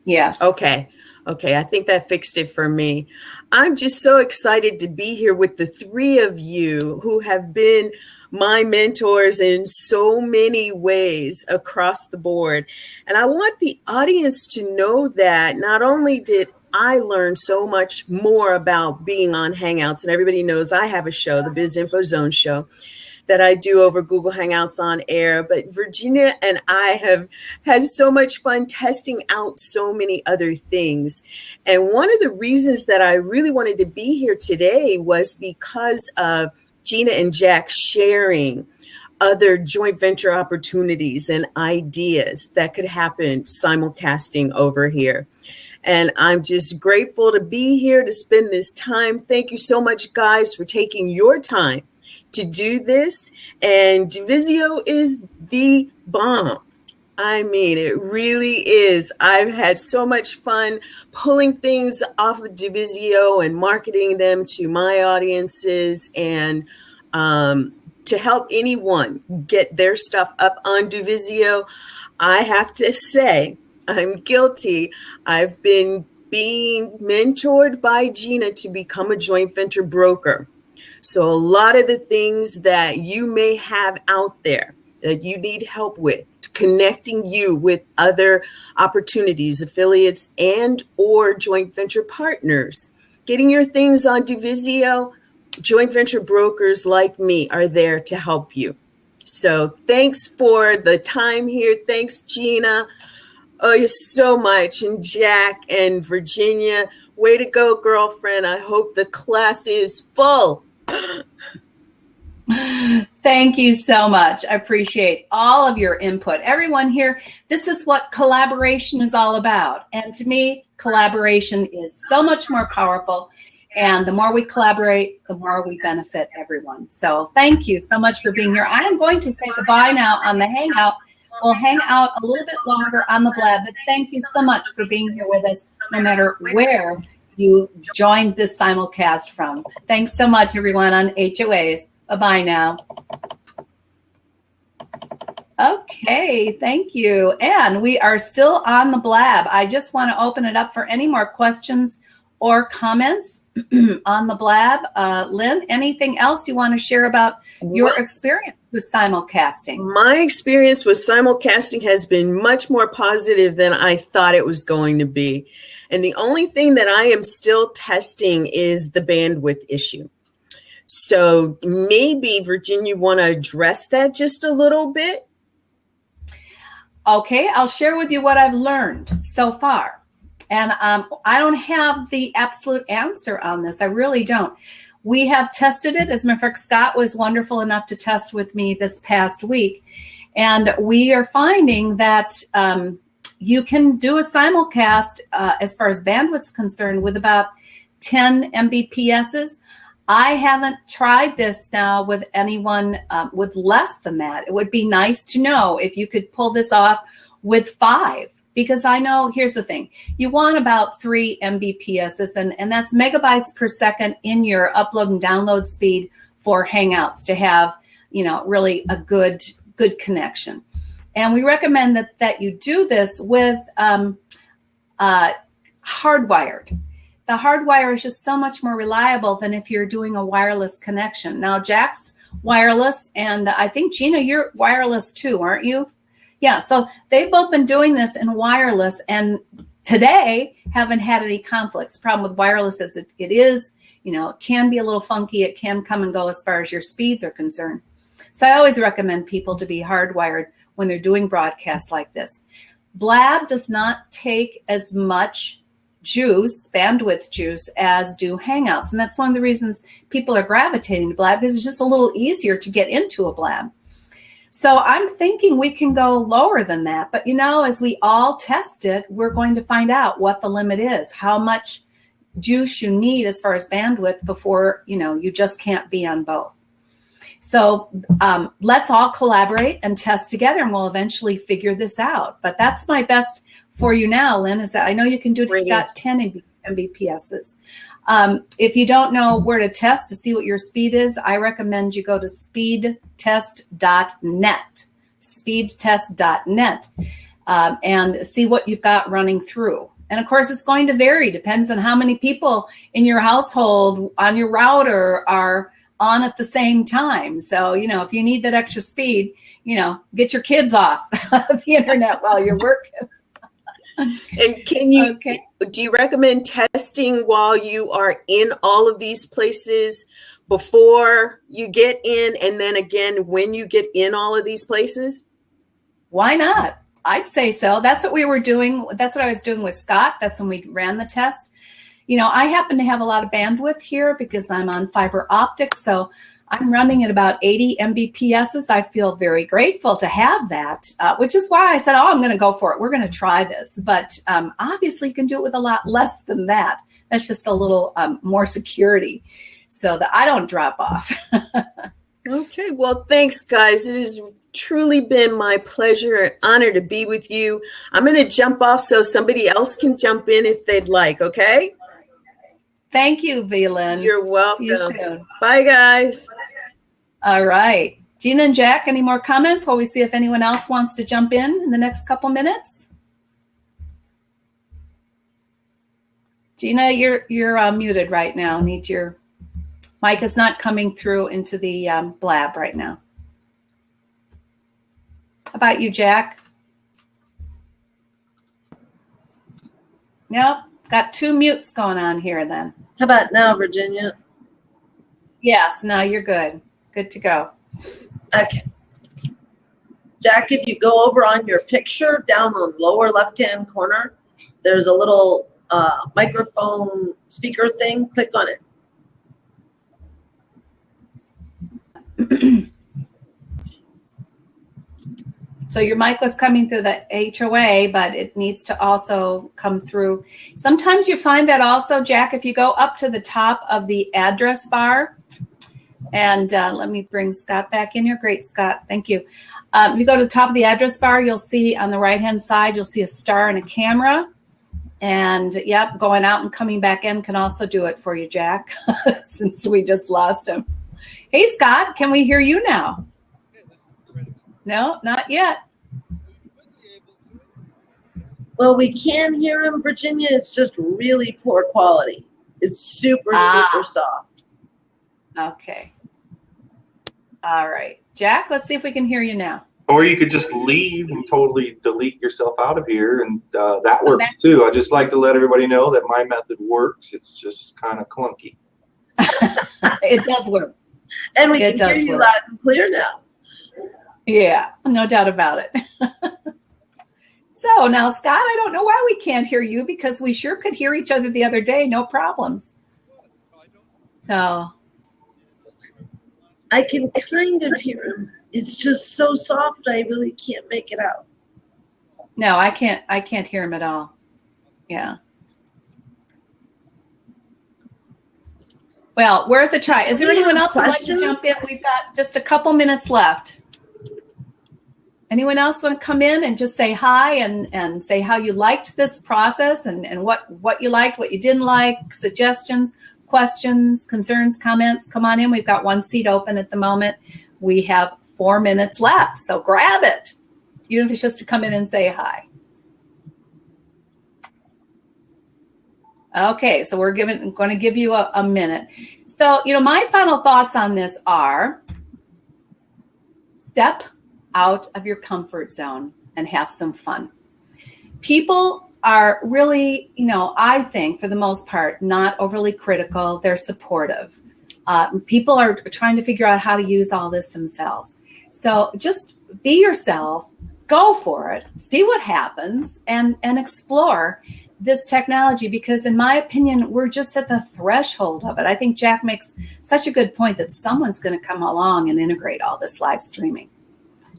Yes. Okay. I think that fixed it for me. I'm just so excited to be here with the three of you who have been my mentors in so many ways across the board. And I want the audience to know that not only did I learn so much more about being on Hangouts, and everybody knows I have a show, the Biz Info Zone show, that I do over Google Hangouts on air. But Virginia and I have had so much fun testing out so many other things. And one of the reasons that I really wanted to be here today was because of Gina and Jack sharing other joint venture opportunities and ideas that could happen simulcasting over here. And I'm just grateful to be here to spend this time. Thank you so much, guys, for taking your time to do this. And Divisio is the bomb. I mean, it really is. I've had so much fun pulling things off of Divisio and marketing them to my audiences, and to help anyone get their stuff up on Divisio. I have to say, I'm guilty. I've been being mentored by Gina to become a joint venture broker. So a lot of the things that you may have out there that you need help with, connecting you with other opportunities, affiliates, and or joint venture partners, getting your things on Divisio, joint venture brokers like me are there to help you. So thanks for the time here. Thanks, Gina. Oh, you're so much. And Jack and Virginia, way to go, girlfriend. I hope the class is full. Thank you so much. I appreciate all of your input. Everyone here, this is what collaboration is all about. And to me, collaboration is so much more powerful. And the more we collaborate, the more we benefit everyone. So thank you so much for being here. I am going to say goodbye now on the Hangout. We'll hang out a little bit longer on the Blab, but thank you so much for being here with us, no matter where you joined this simulcast from. Thanks so much, everyone, on HOAs. Bye-bye now. Okay, thank you. And we are still on the Blab. I just want to open it up for any more questions or comments on the Blab. Lynn, anything else you want to share about your experience with simulcasting? My experience with simulcasting has been much more positive than I thought it was going to be. And the only thing that I am still testing is the bandwidth issue. So maybe, Virginia, you want to address that just a little bit? Okay, I'll share with you what I've learned so far. And I don't have the absolute answer on this. I really don't. We have tested it. As a matter of fact, Scott was wonderful enough to test with me this past week. And we are finding that you can do a simulcast as far as bandwidth's concerned with about 10 Mbps's. I haven't tried this now with anyone with less than that. It would be nice to know if you could pull this off with 5, because I know, here's the thing, you want about 3 Mbps's, and that's megabytes per second in your upload and download speed for Hangouts to have, you know, really a good connection. And we recommend that you do this with hardwired. The hardwire is just so much more reliable than if you're doing a wireless connection. Now, Jack's wireless, and I think, Gina, you're wireless too, aren't you? Yeah, so they've both been doing this in wireless, and today haven't had any conflicts. The problem with wireless is it is, you know, it can be a little funky. It can come and go as far as your speeds are concerned. So I always recommend people to be hardwired when they're doing broadcasts like this. Blab does not take as much bandwidth juice, as do Hangouts. And that's one of the reasons people are gravitating to Blab, because it's just a little easier to get into a Blab. So I'm thinking we can go lower than that. But, you know, as we all test it, we're going to find out what the limit is, how much juice you need as far as bandwidth before, you know, you just can't be on both. So let's all collaborate and test together, and we'll eventually figure this out. But that's my best for you now, Lynn, is that I know you can do it if you've got 10 Mbps's. If you don't know where to test to see what your speed is, I recommend you go to speedtest.net, speedtest.net, and see what you've got running through. And of course, it's going to vary. Depends on how many people in your household on your router are on at the same time. So, you know, if you need that extra speed, you know, get your kids off the internet while you're working. And can you, do you recommend testing while you are in all of these places before you get in, and then again when you get in all of these places? Why not? I'd say so. That's what we were doing. That's what I was doing with Scott. That's when we ran the test. You know, I happen to have a lot of bandwidth here because I'm on fiber optics. So I'm running at about 80 Mbps's. I feel very grateful to have that, which is why I said, oh, I'm going to go for it. We're going to try this. But obviously, you can do it with a lot less than that. That's just a little more security so that I don't drop off. Okay. Well, thanks, guys. It is truly been my pleasure and honor to be with you. I'm going to jump off so somebody else can jump in if they'd like, okay? Thank you, Velin. You're welcome. See you soon. Bye, guys. All right. Gina and Jack, any more comments while we see if anyone else wants to jump in the next couple minutes? Gina, you're muted right now. Need your mic is not coming through into the Blab right now. How about you, Jack? Nope. Got two mutes going on here then. How about now, Virginia? Yes, now you're good. Good to go. Okay. Jack, if you go over on your picture down the lower left-hand corner, there's a little microphone speaker thing. Click on it. So your mic was coming through the HOA, but it needs to also come through. Sometimes you find that also, Jack, if you go up to the top of the address bar, and let me bring Scott back in here. Great, Scott. Thank you. If you go to the top of the address bar, you'll see on the right-hand side, you'll see a star and a camera. And, yep, going out and coming back in can also do it for you, Jack, since we just lost him. Hey, Scott, can we hear you now? No, not yet. Well, we can hear him, Virginia. It's just really poor quality. It's super soft. Okay. All right. Jack, let's see if we can hear you now. Or you could just leave and totally delete yourself out of here, and that works too. I just like to let everybody know that my method works. It's just kind of clunky. It does work. And we can hear you loud and clear now. Yeah, no doubt about it. So now, Scott, I don't know why we can't hear you, because we sure could hear each other the other day. No problems. So I can kind of hear him. It's just so soft, I really can't make it out. No, I can't hear him at all. Yeah. Well, worth a try. Is there anyone else who'd like to jump in? We've got just a couple minutes left. Anyone else want to come in and just say hi and say how you liked this process and what you liked, what you didn't like, suggestions, questions, concerns, comments? Come on in. We've got one seat open at the moment. We have 4 minutes left, so grab it, even if it's just to come in and say hi. Okay, so we're going to give you a minute. So, my final thoughts on this are step out of your comfort zone and have some fun. People are really, I think for the most part, not overly critical. They're supportive. People are trying to figure out how to use all this themselves. So just be yourself, go for it, see what happens, and explore this technology, because in my opinion, we're just at the threshold of it. I think Jack makes such a good point that someone's going to come along and integrate all this live streaming,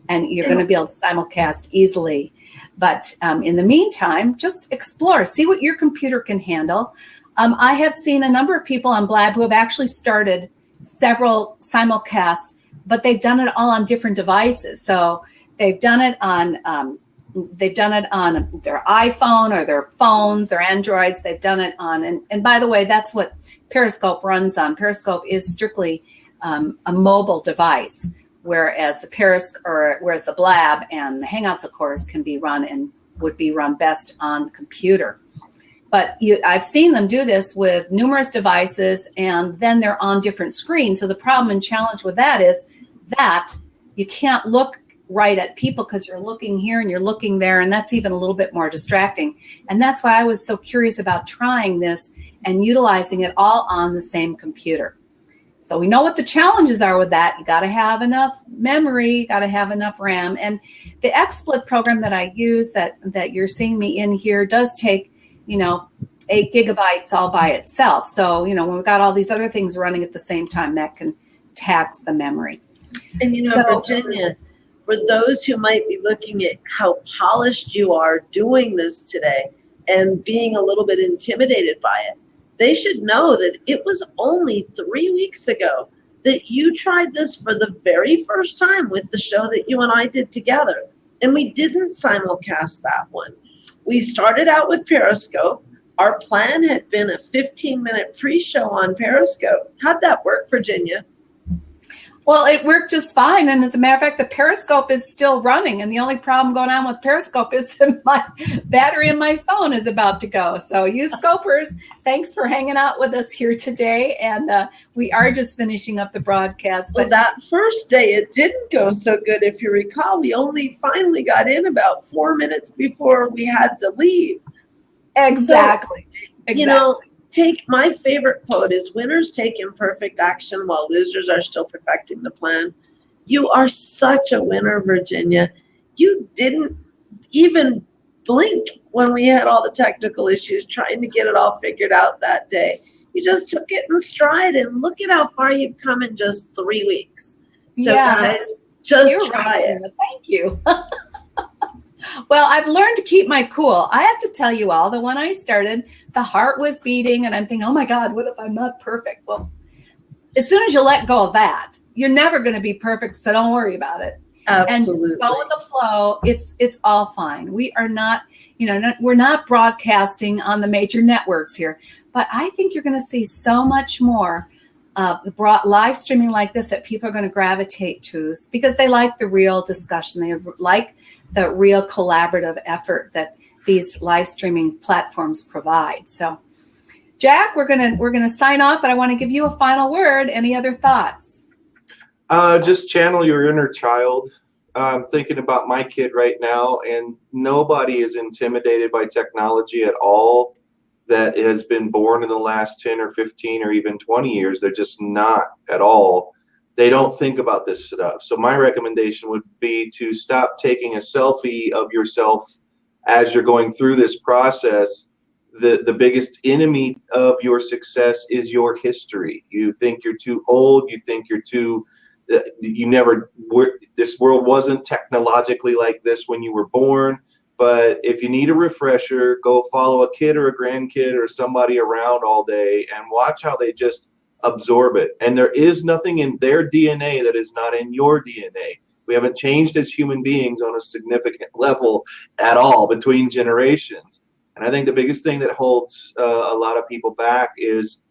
and you're going to be able to simulcast easily. But in the meantime, just explore, see what your computer can handle. I have seen a number of people on Blab who have actually started several simulcasts, but they've done it all on different devices. So they've done it on their iPhone or their phones, their Androids. They've done it on, and by the way, that's what Periscope runs on. Periscope is strictly a mobile device, whereas the Blab and the Hangouts, of course, can be run and would be run best on the computer. But I've seen them do this with numerous devices, and then they're on different screens. So the problem and challenge with that is that you can't look right at people because you're looking here and you're looking there, and that's even a little bit more distracting. And that's why I was so curious about trying this and utilizing it all on the same computer. So we know what the challenges are with that. You got to have enough memory, you got to have enough RAM. And the Xsplit program that I use that you're seeing me in here does take 8 gigabytes all by itself. So, when we've got all these other things running at the same time, that can tax the memory. And, Virginia, for those who might be looking at how polished you are doing this today and being a little bit intimidated by it, they should know that it was only 3 weeks ago that you tried this for the very first time with the show that you and I did together. And we didn't simulcast that one. We started out with Periscope. Our plan had been a 15-minute pre-show on Periscope. How'd that work, Virginia? Well, it worked just fine. And as a matter of fact, the Periscope is still running. And the only problem going on with Periscope is that my battery in my phone is about to go. So you scopers, thanks for hanging out with us here today. And we are just finishing up the broadcast. But that first day, it didn't go so good. If you recall, we only finally got in about 4 minutes before we had to leave. Exactly. So, you know, my favorite quote is, winners take imperfect action while losers are still perfecting the plan. You are such a winner, Virginia. You didn't even blink when we had all the technical issues trying to get it all figured out that day. You just took it in stride, and look at how far you've come in just 3 weeks. So guys, just try it. Thank you. Well, I've learned to keep my cool. I have to tell you all that when I started, the heart was beating and I'm thinking, oh my God, what if I'm not perfect? Well, as soon as you let go of that, you're never going to be perfect. So don't worry about it. Absolutely. And go with the flow. It's all fine. We are not, we're not broadcasting on the major networks here, but I think you're going to see so much more live streaming like this that people are going to gravitate to, because they like the real discussion. They like the real collaborative effort that these live streaming platforms provide. So, Jack, we're gonna sign off, but I want to give you a final word. Any other thoughts? Just channel your inner child. I'm thinking about my kid right now, and nobody is intimidated by technology at all that has been born in the last 10 or 15 or even 20 years. They're just not at all. They don't think about this stuff. So my recommendation would be to stop taking a selfie of yourself as you're going through this process. The biggest enemy of your success is your history. You think you're too old. You think you're too, this world wasn't technologically like this when you were born. But if you need a refresher, go follow a kid or a grandkid or somebody around all day and watch how they just absorb it. And there is nothing in their DNA that is not in your DNA. We haven't changed as human beings on a significant level at all between generations. And I think the biggest thing that holds a lot of people back is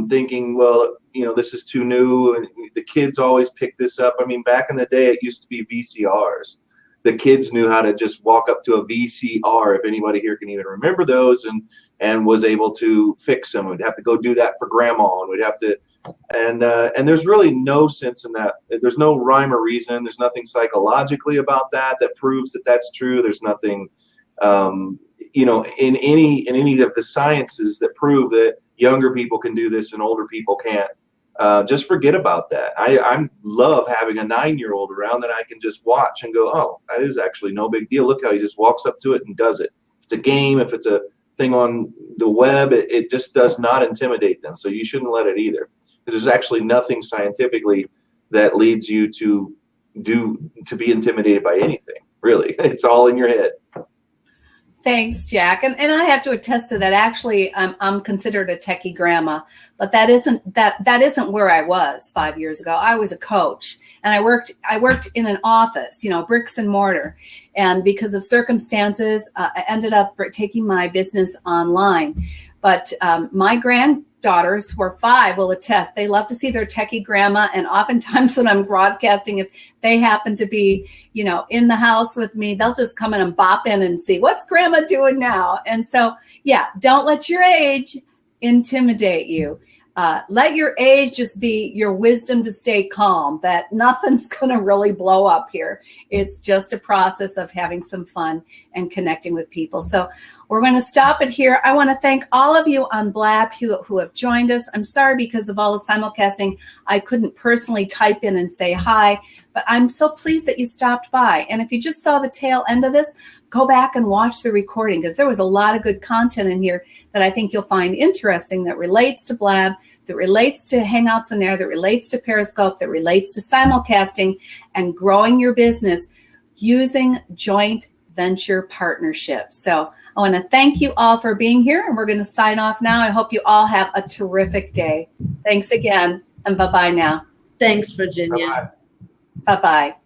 thinking, well, this is too new, and the kids always pick this up. I mean, back in the day, it used to be VCRs. The kids knew how to just walk up to a VCR, if anybody here can even remember those, and was able to fix them. We'd have to go do that for grandma, and we'd have to, and there's really no sense in that. There's no rhyme or reason. There's nothing psychologically about that proves that that's true. There's nothing, in any of the sciences that prove that younger people can do this and older people can't. Just forget about that. I love having a 9-year-old around that I can just watch and go, oh, that is actually no big deal. Look how he just walks up to it and does it. If it's a game, if it's a thing on the web, it just does not intimidate them. So you shouldn't let it either, because there's actually nothing scientifically that leads you to be intimidated by anything. Really, it's all in your head. Thanks, Jack. And I have to attest to that. Actually, I'm considered a techie grandma, but that isn't where I was 5 years ago. I was a coach, and I worked in an office, bricks and mortar. And because of circumstances, I ended up taking my business online. But my granddaughters, who are 5, will attest. They love to see their techie grandma. And oftentimes when I'm broadcasting, if they happen to be, in the house with me, they'll just come in and bop in and see, what's grandma doing now? And so, yeah, don't let your age intimidate you. Let your age just be your wisdom to stay calm, that nothing's going to really blow up here. It's just a process of having some fun and connecting with people. So we're going to stop it here. I want to thank all of you on Blab who have joined us. I'm sorry, because of all the simulcasting, I couldn't personally type in and say hi, but I'm so pleased that you stopped by. And if you just saw the tail end of this, go back and watch the recording, because there was a lot of good content in here that I think you'll find interesting, that relates to Blab, that relates to Hangouts in there, that relates to Periscope, that relates to simulcasting and growing your business using joint venture partnerships. So I want to thank you all for being here, and we're going to sign off now. I hope you all have a terrific day. Thanks again, and bye-bye now. Thanks, Virginia. Bye-bye. Bye-bye.